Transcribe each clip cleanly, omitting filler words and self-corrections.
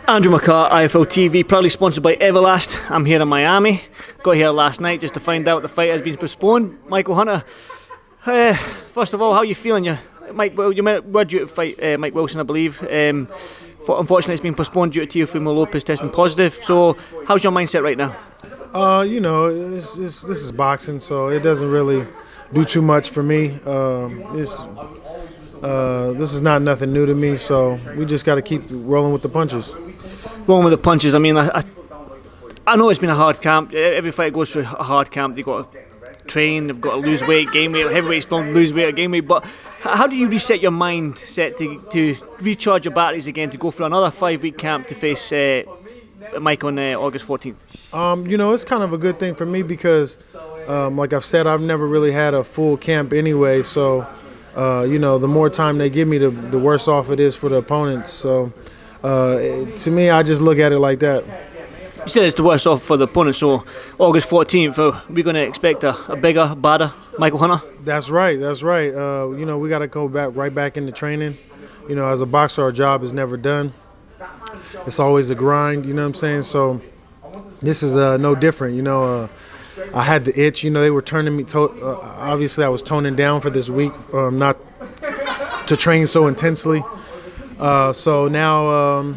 Andrew McCART, IFL TV, proudly sponsored by Everlast. I'm here in Miami. Got here last night just to find out the fight has been postponed. Michael Hunter, first of all, how are you feeling? You were due to fight Mike Wilson, I believe. Unfortunately, it's been postponed due to Teofimo Lopez testing positive. So, how's your mindset right now? This is boxing, so it doesn't really do too much for me. This is not nothing new to me, so we just got to keep rolling with the punches. Rolling with the punches. I mean, I know it's been a hard camp. Every fight goes through a hard camp. They've got to train, they've got to lose weight, gain weight. Heavyweights don't lose weight or gain weight. But how do you reset your mindset to recharge your batteries again, to go for another 5-week camp to face Mike on August 14th? It's kind of a good thing for me because, like I've said, I've never really had a full camp anyway. So, the more time they give me, the worse off it is for the opponents. So, to me, I just look at it like that. You said it's the worst off for the opponent, so August 14th, we're going to expect a bigger, badder Michael Hunter? That's right. We got to go right back into training. As a boxer, our job is never done. It's always a grind, you know what I'm saying? So this is no different, I had the itch, they were turning me, obviously I was toning down for this week, not to train so intensely. So now,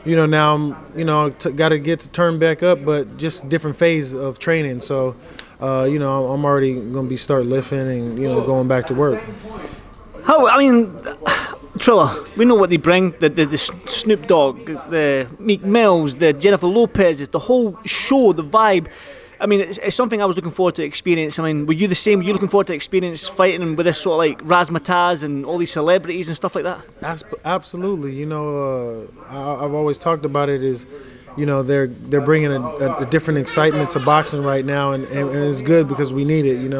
now I'm, got to get to turn back up, but just a different phase of training. So, I'm already going to be start lifting and, going back to work. Triller, we know what they bring, the Snoop Dogg, the Meek Mills, the Jennifer Lopez's, the whole show, the vibe. I mean, it's something I was looking forward to experience. I mean, were you the same? Were you looking forward to experience fighting with this sort of like razzmatazz and all these celebrities and stuff like that? Absolutely. I've always talked about it as, they're bringing a different excitement to boxing right now, and it's good because we need it.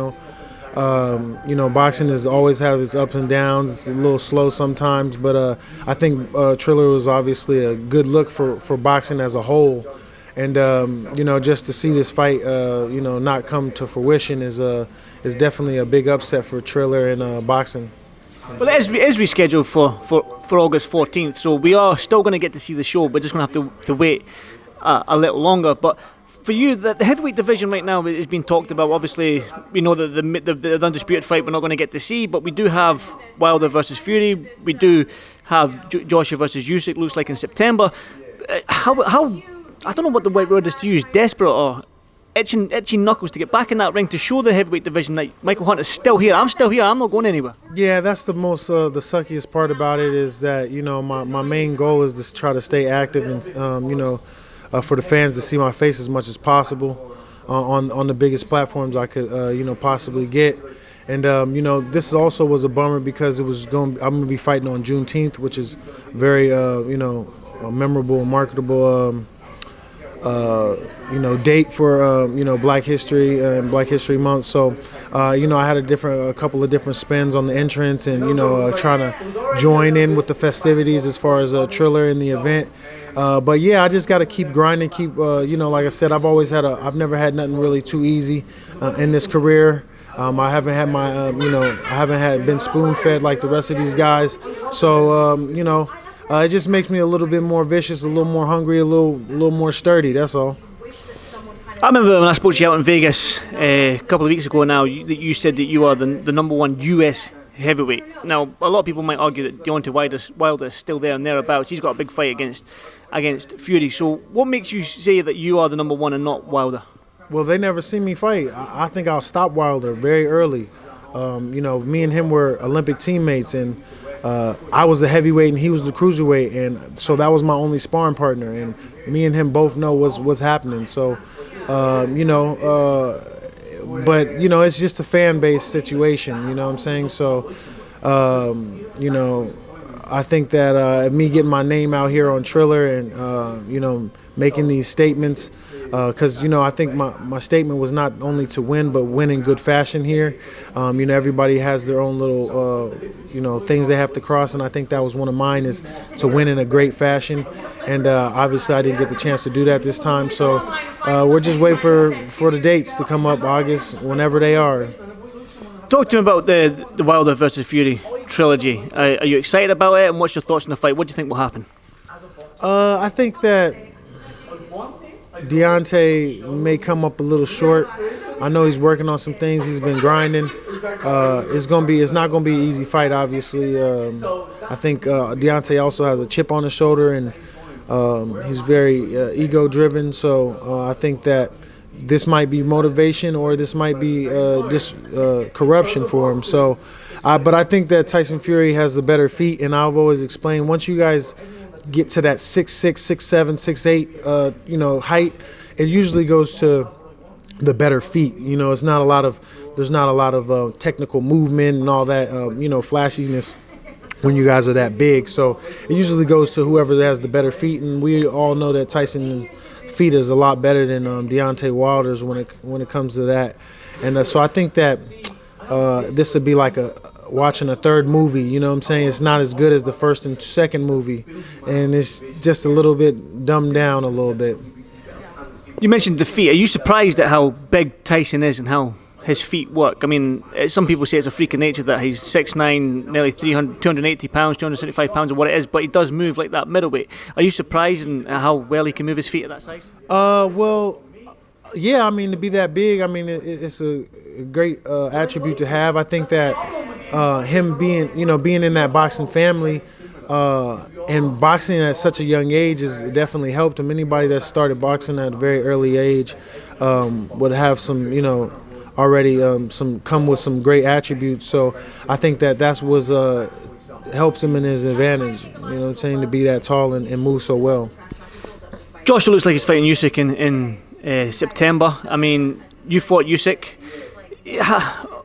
Boxing has always had its ups and downs. It's a little slow sometimes, but I think Triller was obviously a good look for boxing as a whole. And just to see this fight, not come to fruition is definitely a big upset for Triller and boxing. Well, it is rescheduled for August 14th, so we are still going to get to see the show. We're just going to have to wait a little longer. But for you, the heavyweight division right now is being talked about. Obviously, we know that the undisputed fight we're not going to get to see, but we do have Wilder versus Fury. We do have Joshua versus Usyk. Looks like in September. How I don't know what the right word is to use. Desperate or itching knuckles to get back in that ring to show the heavyweight division that Michael Hunter's still here. I'm still here. I'm not going anywhere. Yeah, that's the most the suckiest part about it is that my main goal is to try to stay active and for the fans to see my face as much as possible on the biggest platforms I could possibly get. And this also was a bummer because I'm going to be fighting on Juneteenth, which is very a memorable, marketable date for Black History and Black History Month. So I had a couple of different spins on the entrance and trying to join in with the festivities as far as Triller in the event. But yeah, I just got to keep grinding, like I said, I've never had nothing really too easy in this career. I haven't had been spoon-fed like the rest of these guys. So it just makes me a little bit more vicious, a little more hungry, a little more sturdy. That's all. I remember when I spoke to you out in Vegas a couple of weeks ago now, you said that you are the number one US heavyweight. Now, a lot of people might argue that Deontay Wilder is still there and thereabouts. He's got a big fight against Fury. So what makes you say that you are the number one and not Wilder? Well, they never seen me fight. I think I'll stop Wilder very early. Me and him were Olympic teammates, and I was the heavyweight and he was the cruiserweight, and so that was my only sparring partner. And me and him both know what's happening. So, but it's just a fan base situation. You know what I'm saying? So, I think that me getting my name out here on Triller and making these statements. Because I think my statement was not only to win, but win in good fashion here. Everybody has their own little things they have to cross, and I think that was one of mine, is to win in a great fashion. And obviously, I didn't get the chance to do that this time. So we're just waiting for the dates to come up, August, whenever they are. Talk to me about the Wilder versus Fury trilogy. Are you excited about it, and what's your thoughts on the fight? What do you think will happen? I think that Deontay may come up a little short. I know he's working on some things. He's been grinding. It's not gonna be an easy fight, obviously. I think Deontay also has a chip on his shoulder, and he's very ego-driven. So I think that this might be motivation, or this might be just corruption for him. So, but I think that Tyson Fury has the better feet, and I've always explained, once you guys get to that 6'6", 6'7", 6'8", height, it usually goes to the better feet. There's not a lot of technical movement and all that, flashiness when you guys are that big. So it usually goes to whoever has the better feet, and we all know that Tyson feet is a lot better than Deontay Wilder's when it comes to that. And so I think that this would be like watching a third movie. You know what I'm saying? It's not as good as the first and second movie, and it's just a little bit dumbed down a little bit. You mentioned the feet. Are you surprised at how big Tyson is and how his feet work? I mean, some people say it's a freak of nature that he's 6'9", nearly 280 pounds, 275 pounds, or what it is, but he does move like that middleweight. Are you surprised in how well he can move his feet at that size? Well, yeah. I mean, to be that big, I mean, it's a great attribute to have. I think that him being in that boxing family and boxing at such a young age has definitely helped him. Anybody that started boxing at a very early age would have some, already come with some great attributes. So I think that's what helps him in his advantage. You know what I'm saying, to be that tall and move so well. Joshua looks like he's fighting Usyk in September. I mean, you fought Usyk.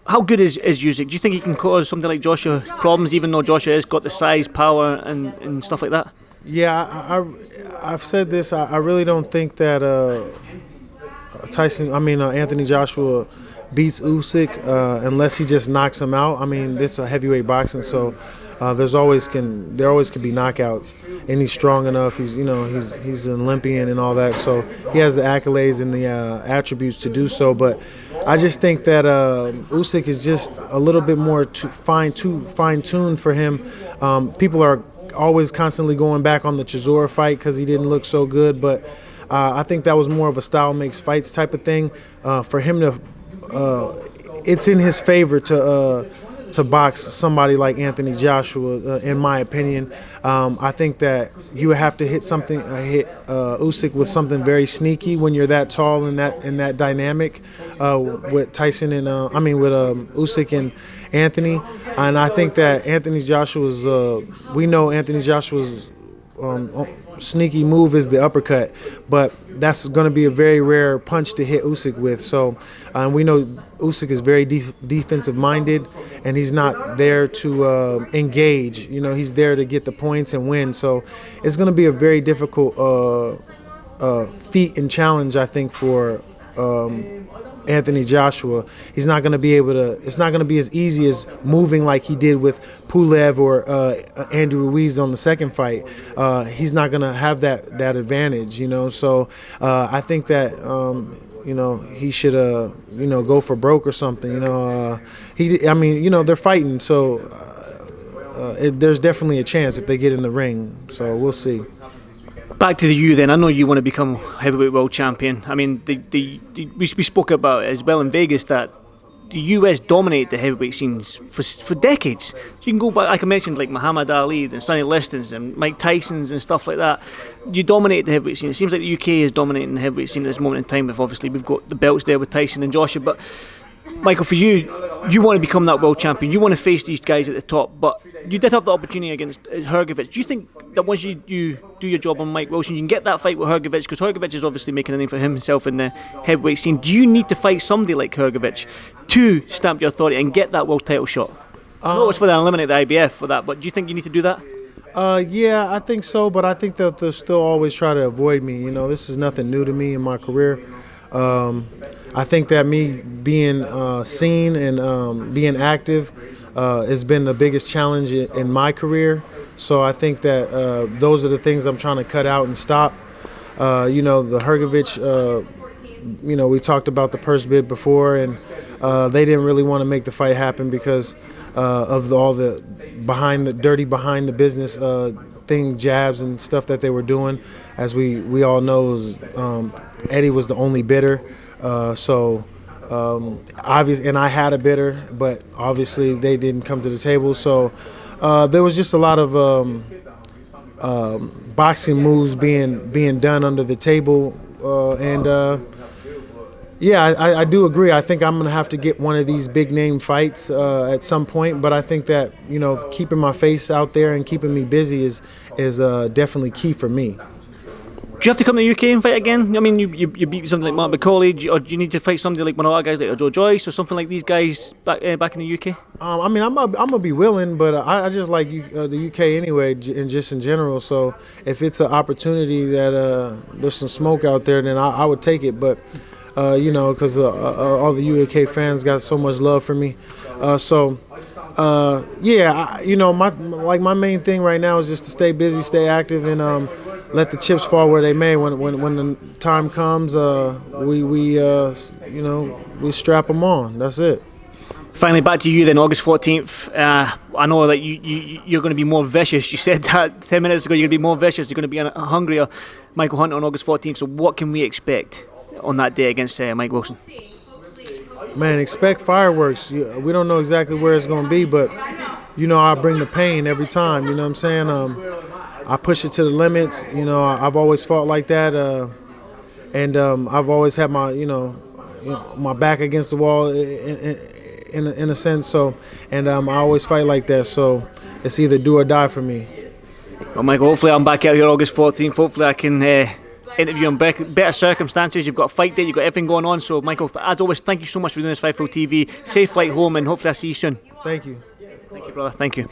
How good is Usyk? Do you think he can cause something like Joshua problems, even though Joshua has got the size, power, and stuff like that? Yeah, I've said this. I really don't think that Anthony Joshua beats Usyk unless he just knocks him out. I mean, it's a heavyweight boxing, so there always can be knockouts, and he's strong enough. He's an Olympian and all that, so he has the accolades and the attributes to do so. But I just think that Usyk is just a little bit more fine-tuned for him. People are always constantly going back on the Chisora fight because he didn't look so good, but I think that was more of a style makes fights type of thing. For him to, it's in his favor to box somebody like Anthony Joshua, in my opinion. I think that you would have to hit Usyk with something very sneaky when you're that tall in that dynamic with Tyson and with Usyk and Anthony. And I think that we know Anthony Joshua's sneaky move is the uppercut, but that's going to be a very rare punch to hit Usyk with. So we know Usyk is very defensive minded, and he's not there to engage. He's there to get the points and win. So it's going to be a very difficult feat and challenge, I think, for Anthony Joshua. He's not going to be able to. It's not going to be as easy as moving like he did with Pulev or Andy Ruiz on the second fight. He's not going to have that advantage. So I think that he should go for broke or something. They're fighting, so there's definitely a chance if they get in the ring. So we'll see. Back to the then. I know you want to become heavyweight world champion. I mean, we spoke about it as well in Vegas that the US dominate the heavyweight scenes for decades. You can go back, like I mentioned, like Muhammad Ali and Sonny Liston's and Mike Tyson's and stuff like that. You dominate the heavyweight scene. It seems like the UK is dominating the heavyweight scene at this moment in time. Obviously, we've got the belts there with Tyson and Joshua, but Michael, for you want to become that world champion. You want to face these guys at the top, but you did have the opportunity against Hrgovic. Do you think that once you do your job on Mike Wilson, you can get that fight with Hrgovic? Because Hrgovic is obviously making a name for himself in the heavyweight scene. Do you need to fight somebody like Hrgovic to stamp your authority and get that world title shot? I know it's for the eliminate the IBF for that, but do you think you need to do that? Yeah, I think so, but I think that they'll still always try to avoid me. This is nothing new to me in my career. I think that me being seen and being active has been the biggest challenge in my career. So I think that those are the things I'm trying to cut out and stop. The Hrgovic, we talked about the purse bid before, and they didn't really want to make the fight happen because of all the behind the business thing, jabs and stuff that they were doing. As we all know, Eddie was the only bidder. Obviously, and I had a bidder, but obviously they didn't come to the table. So there was just a lot of boxing moves being done under the table, yeah, I do agree. I think I'm going to have to get one of these big name fights at some point, but I think that, you know, keeping my face out there and keeping me busy is definitely key for me. Do you have to come to the UK and fight again? I mean, you beat something like Mark McCauley, or do you need to fight somebody like one of our guys like Joe Joyce or something like these guys back in the UK? I mean, I'm gonna be willing, but I just like the UK anyway, and just in general. So if it's an opportunity that there's some smoke out there, then I would take it. But you know, because all the UK fans got so much love for me. Yeah, you know, my main thing right now is just to stay busy, stay active, and let the chips fall where they may. When the time comes, you know, we strap them on. That's it. Finally, back to you then, August 14th. I know that you're going to be more vicious. You said that 10 minutes ago. You're going to be more vicious. You're going to be a hungrier Michael Hunter on August 14th. So what can we expect on that day against Mike Wilson? Man, expect fireworks. We don't know exactly where it's going to be, but, you know, I bring the pain every time. You know what I'm saying? I push it to the limits. You know, I've always fought like that, and I've always had my, you know, my back against the wall in a sense. So, and I always fight like that. So it's either do or die for me. Well, Michael, hopefully I'm back out here August 14th. Hopefully I can interview in better circumstances. You've got a fight date, you've got everything going on. So, Michael, as always, thank you so much for doing this Fightful TV. Safe flight home, and hopefully I'll see you soon. Thank you. Thank you, brother. Thank you.